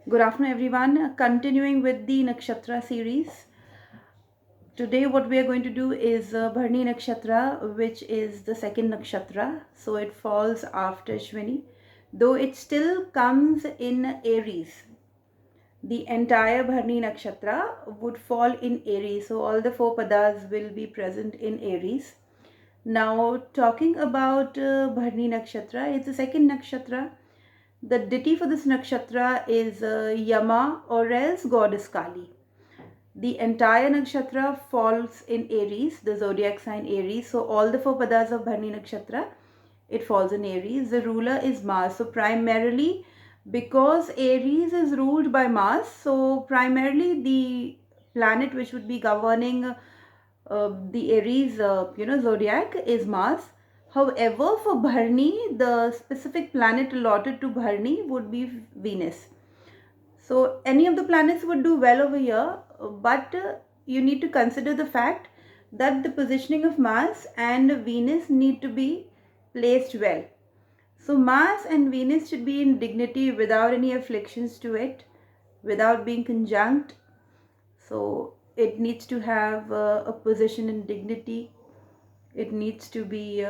Good afternoon, everyone. Continuing with the Nakshatra series. Today, what we are going to do is Bharani Nakshatra, which is the second Nakshatra. So it falls after Shwini, though it still comes in Aries. The entire Bharani Nakshatra would fall in Aries. So all the four padas will be present in Aries. Now, talking about Bharani Nakshatra, it's the second Nakshatra. The deity for this nakshatra is Yama or else goddess Kali. The entire nakshatra falls in Aries, the zodiac sign Aries. So all the four padas of Bharani nakshatra, it falls in Aries. The ruler is Mars. So primarily, because Aries is ruled by Mars, so primarily the planet which would be governing the Aries, zodiac is Mars. However, for Bharani, the specific planet allotted to Bharani would be Venus. So any of the planets would do well over here, but you need to consider the fact that the positioning of Mars and Venus need to be placed well. So Mars and Venus should be in dignity without any afflictions to it, without being conjunct. So it needs to have a position in dignity. It needs to be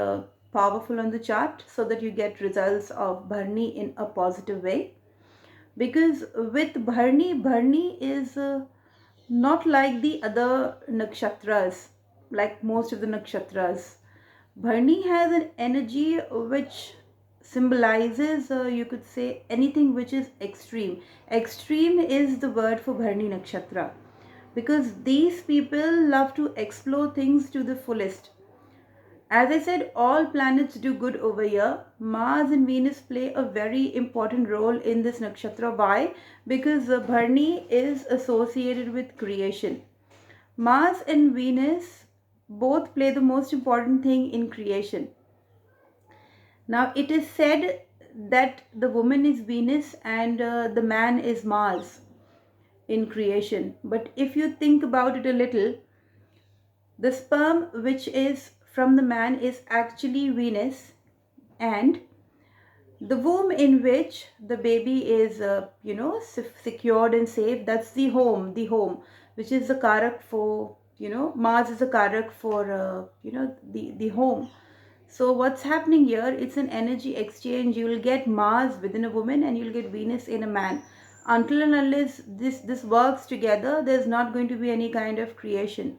powerful on the chart so that you get results of Bharani in a positive way. Because with Bharani is not like the other nakshatras, like most of the nakshatras. Bharani has an energy which symbolizes, you could say, anything which is extreme. Extreme is the word for Bharani nakshatra, because these people love to explore things to the fullest. As I said, all planets do good over here. Mars and Venus play a very important role in this nakshatra. Why? Because Bharani is associated with creation. Mars and Venus both play the most important thing in creation. Now, it is said that the woman is Venus and the man is Mars in creation. But if you think about it a little, the sperm which is from the man is actually Venus, and the womb in which the baby is, secured and safe, that's the home, which is the karak for, Mars is a karak for, the home. So what's happening here? It's an energy exchange. You will get Mars within a woman and you'll get Venus in a man. Until and unless this works together, there's not going to be any kind of creation.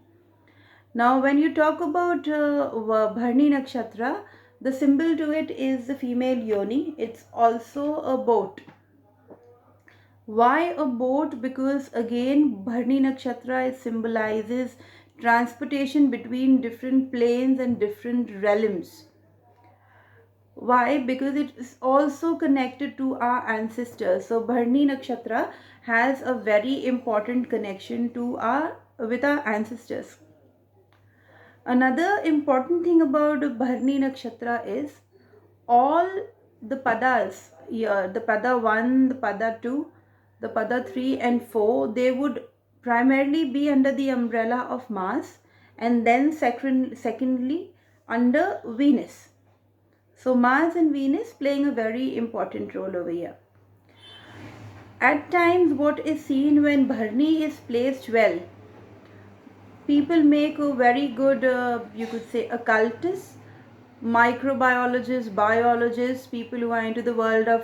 Now, when you talk about Bharani Nakshatra, the symbol to it is the female yoni. It's also a boat. Why a boat? Because again, Bharani Nakshatra symbolizes transportation between different planes and different realms. Why? Because it is also connected to our ancestors. So Bharani Nakshatra has a very important connection to our with our ancestors. Another important thing about Bharani Nakshatra is all the padas, yeah, the pada 1, the pada 2, the pada 3 and 4, they would primarily be under the umbrella of Mars, and then secondly under Venus. So Mars and Venus playing a very important role over here. At times, what is seen when Bharani is placed well, people make a very good, you could say, occultists, microbiologists, biologists, people who are into the world of,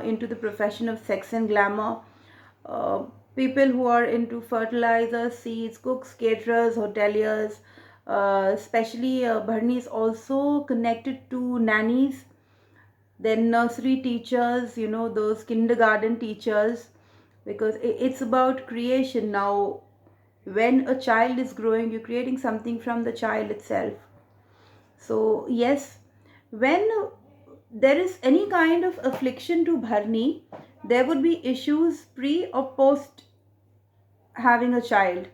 into the profession of sex and glamour, uh, people who are into fertilizers, seeds, cooks, caterers, hoteliers. Especially, Bharani is also connected to nannies, then nursery teachers, those kindergarten teachers, because it's about creation. Now, when a child is growing, you're creating something from the child itself. So yes, when there is any kind of affliction to Bharani, there would be issues pre or post having a child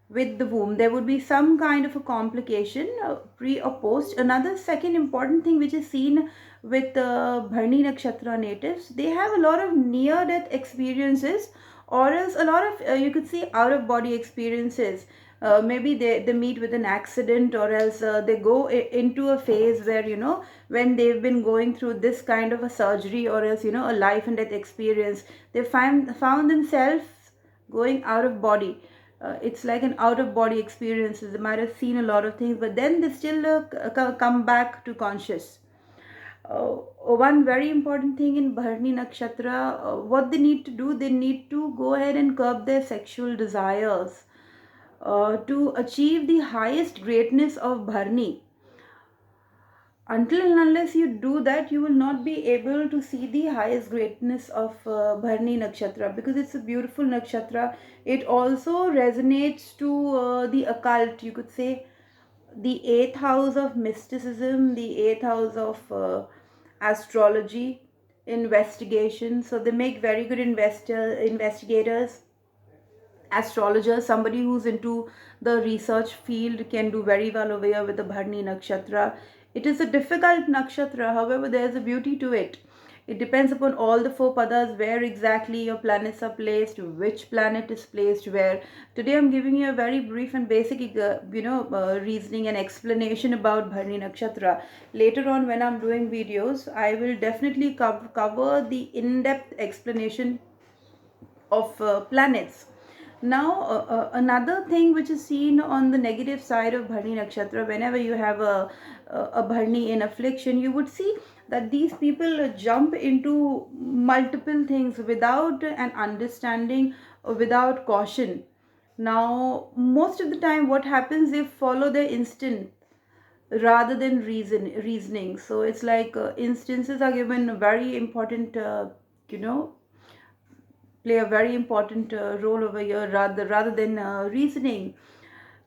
with the womb. There would be some kind of a complication, pre or post. Another second important thing which is seen with Bharani Nakshatra natives, they have a lot of near death experiences, or else a lot of, you could say, out of body experiences. maybe they meet with an accident, or else they go into a phase where, when they've been going through this kind of a surgery, or else, a life and death experience, they found themselves going out of body. It's like an out of body experience. They might have seen a lot of things, but then they still come back to conscious. One very important thing in Bharani Nakshatra, what they need to do, they need to go ahead and curb their sexual desires to achieve the highest greatness of Bharani. Until and unless you do that, you will not be able to see the highest greatness of Bharani Nakshatra, because it's a beautiful nakshatra. It also resonates to the occult, you could say, the eighth house of mysticism, the eighth house of astrology, investigation. So they make very good investigators, astrologers. Somebody who's into the research field can do very well over here with the Bharani Nakshatra. It is a difficult nakshatra, however, there's a beauty to it. It depends upon all the four padas, where exactly your planets are placed, which planet is placed where. Today I'm giving you a very brief and basic, reasoning and explanation about Bharani Nakshatra. Later on, when I'm doing videos, I will definitely cover the in-depth explanation of planets. Now, another thing which is seen on the negative side of Bharani Nakshatra, whenever you have a Bharani in affliction, you would see that these people jump into multiple things without an understanding or without caution. Now, most of the time, what happens, they follow their instinct rather than reasoning. So it's like instances are given very important, you know play a very important role over here, rather than reasoning.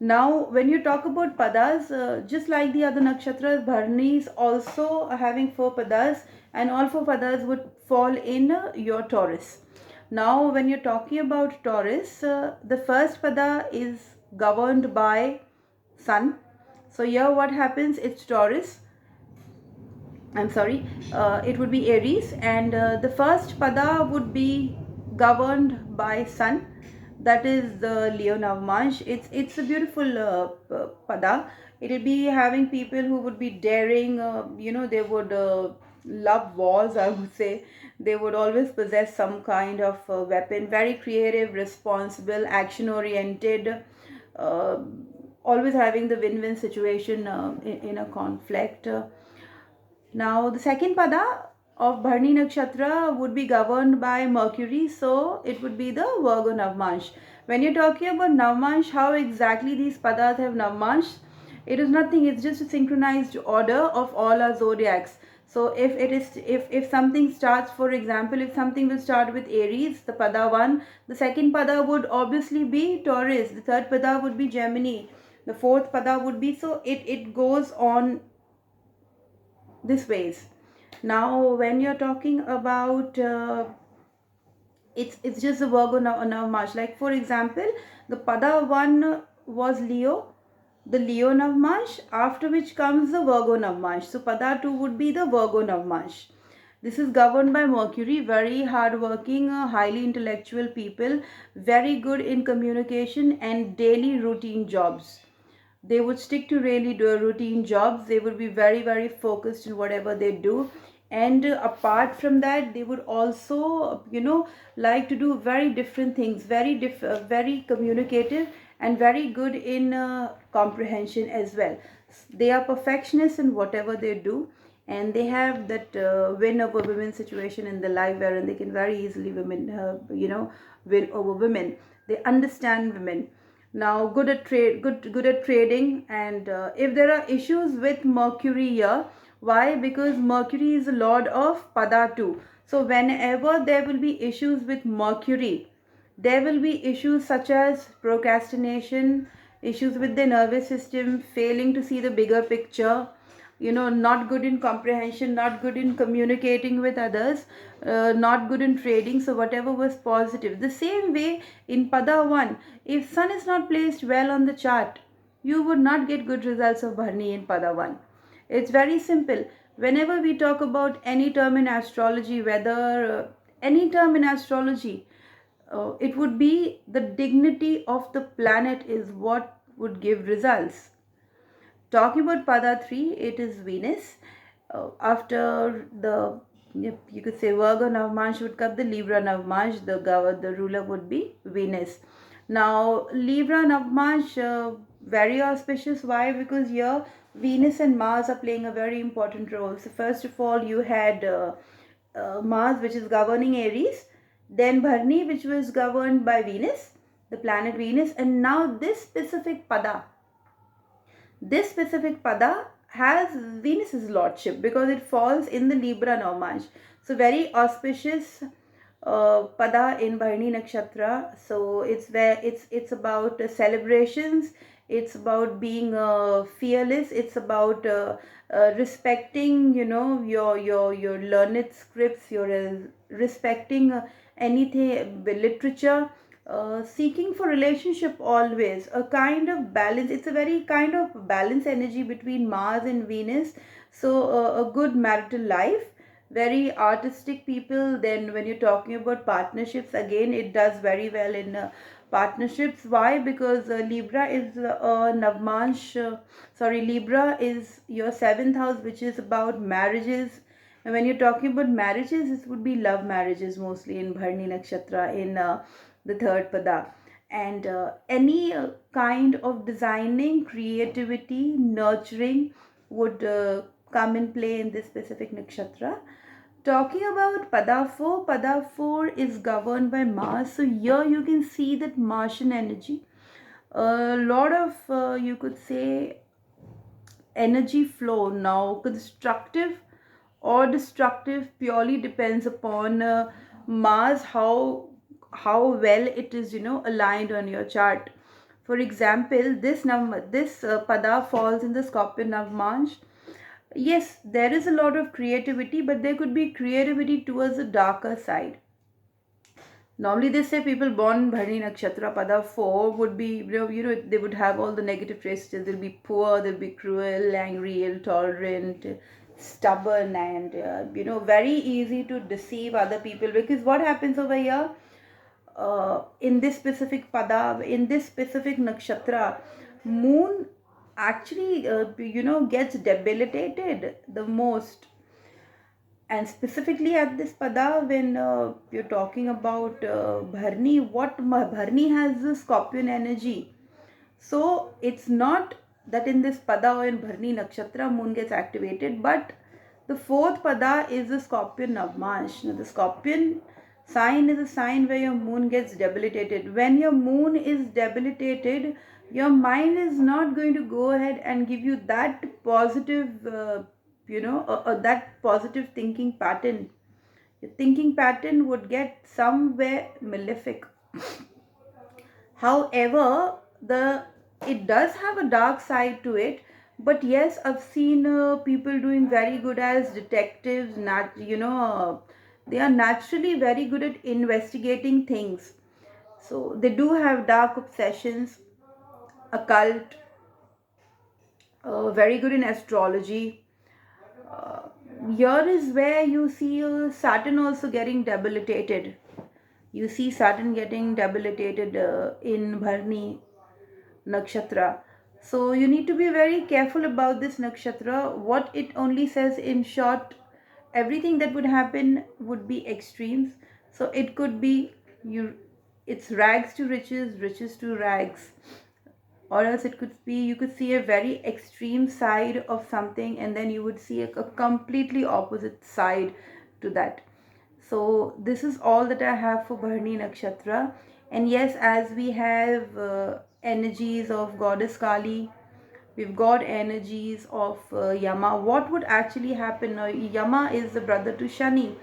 Now, when you talk about padas, just like the other nakshatras, Bharani is also having four padas, and all four padas would fall in your Taurus. Now, when you're talking about Taurus, the first pada is governed by Sun. So here, what happens? It's Taurus. I'm sorry, it would be Aries, and the first pada would be governed by Sun. That is the Leo Navmansh. It's a beautiful pada. It'll be having people who would be daring. They would love wars, I would say. They would always possess some kind of weapon. Very creative, responsible, action-oriented. Uh, Always having the win-win situation in a conflict. Now, the second pada of Bharani Nakshatra would be governed by Mercury, so it would be the Virgo Navmansh. When you're talking about Navmansh, how exactly these padas have Navmansh? It is nothing, it's just a synchronized order of all our zodiacs. So if something starts, for example, if something will start with Aries, the pada 1, the second pada would obviously be Taurus, the third pada would be Gemini, the fourth pada would be, so it goes on this ways. Now, when you're talking about it's just the Virgo now March. Like, for example, the pada 1 was Leo, the Leo Navmansh, after which comes the Virgo Navmansh. So pada 2 would be the Virgo Navmansh. This is governed by Mercury. Very hardworking, highly intellectual people, very good in communication and daily routine jobs. They would stick to really routine jobs. They would be very, very focused in whatever they do. And apart from that, they would also, like to do very different things, very communicative, and very good in comprehension as well. They are perfectionists in whatever they do, and they have that win over women situation in the life, wherein they can very easily win over women. They understand women. Now, good at trade, good at trading. And if there are issues with Mercury here, why? Because Mercury is the lord of pada 2. So whenever there will be issues with Mercury, there will be issues such as procrastination, issues with the nervous system, failing to see the bigger picture, not good in comprehension, not good in communicating with others, not good in trading. So whatever was positive. The same way in pada 1, if Sun is not placed well on the chart, you would not get good results of Bharani in pada 1. It's very simple. Whenever we talk about any term in astrology, whether any term in astrology, it would be the dignity of the planet is what would give results. Talking about Pada 3, it is Venus. After the, you could say, Virgo Navmansh would come the Libra Navmansh, the ruler would be Venus. Now, Libra Navmansh, very auspicious. Why? Because here Venus and Mars are playing a very important role. So, first of all, you had Mars, which is governing Aries, then Bharani, which was governed by Venus, the planet Venus, and now this specific pada has Venus's lordship because it falls in the Libra Navmansh. So very auspicious pada in Bharani Nakshatra. So it's about celebrations. It's about being fearless. It's about respecting, your learned scripts. You're respecting anything literature, seeking for relationship, always a kind of balance. It's a very kind of balance energy between Mars and Venus. So a good marital life, very artistic people. Then when you're talking about partnerships, again it does very well in partnerships. Why? Because Libra is Navmansh, sorry, Libra is your seventh house, which is about marriages. And when you're talking about marriages, this would be love marriages mostly in Bharani Nakshatra, in the third pada. And any kind of designing, creativity, nurturing would come in play in this specific nakshatra. Talking about pada 4 is governed by Mars. So here you can see that Martian energy. A lot of, you could say, energy flow. Now, constructive or destructive purely depends upon Mars, how well it is, aligned on your chart. For example, this pada falls in the Scorpion Navmansh. Yes, there is a lot of creativity, but there could be creativity towards the darker side. Normally, they say people born Bharani Nakshatra Pada 4 would be, they would have all the negative traits. They'll be poor, they'll be cruel, angry, intolerant, stubborn, and, very easy to deceive other people. Because what happens over here, in this specific Pada, in this specific Nakshatra, Moon actually, gets debilitated the most. And specifically at this pada, when you're talking about Bharni, Bharni has the Scorpion energy. So it's not that in this pada or in Bharni Nakshatra Moon gets activated, but the fourth pada is the Scorpion Navmansh. Now, the Scorpion sign is a sign where your moon gets debilitated. When your moon is debilitated, your mind is not going to go ahead and give you that positive, that positive thinking pattern. Your thinking pattern would get somewhere malefic. However, the it does have a dark side to it. But yes, I've seen people doing very good as detectives. They are naturally very good at investigating things. So they do have dark obsessions, occult, very good in astrology. Uh, Here is where you see Saturn also getting debilitated. You see Saturn getting debilitated in Bharni Nakshatra. So you need to be very careful about this nakshatra. What it only says in short, everything that would happen would be extremes. So it could be you, it's rags to riches, riches to rags, or else it could be you could see a very extreme side of something, and then you would see a completely opposite side to that. So this is all that I have for Bharani Nakshatra. And yes, as we have energies of goddess Kali, we've got energies of Yama. What would actually happen now? Yama is the brother to Shani.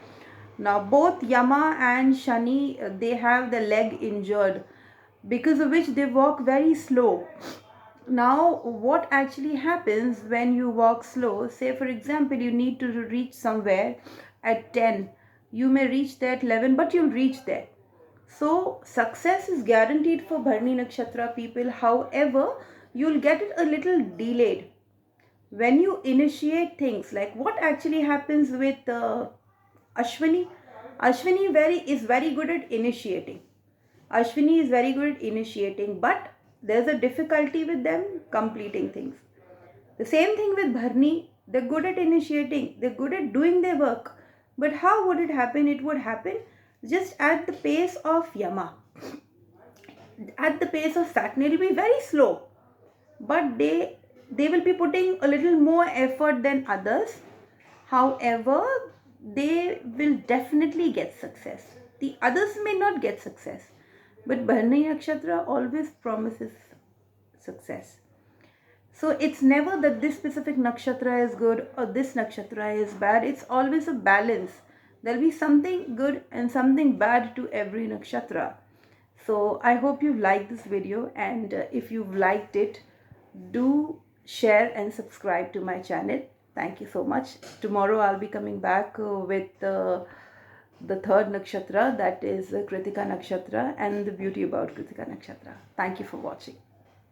Now both Yama and Shani, they have the leg injured, because of which they walk very slow. Now what actually happens when you walk slow? Say for example, you need to reach somewhere at 10, you may reach there at 11, but you'll reach there. So success is guaranteed for Bharani Nakshatra people. However, you'll get it a little delayed when you initiate things. Like what actually happens with Ashwini? Ashwini is very good at initiating. Ashwini is very good at initiating, but there's a difficulty with them completing things. The same thing with Bharni. They're good at initiating, they're good at doing their work. But how would it happen? It would happen just at the pace of Yama. At the pace of Saturn, it will be very slow. But they will be putting a little more effort than others. However, they will definitely get success. The others may not get success. But Bharani Nakshatra always promises success. So it's never that this specific nakshatra is good or this nakshatra is bad. It's always a balance. There'll be something good and something bad to every nakshatra. So I hope you liked this video, and if you've liked it, do share and subscribe to my channel. Thank you so much. Tomorrow I'll be coming back with the third nakshatra, that is Kritika Nakshatra, and the beauty about Kritika Nakshatra. Thank you for watching.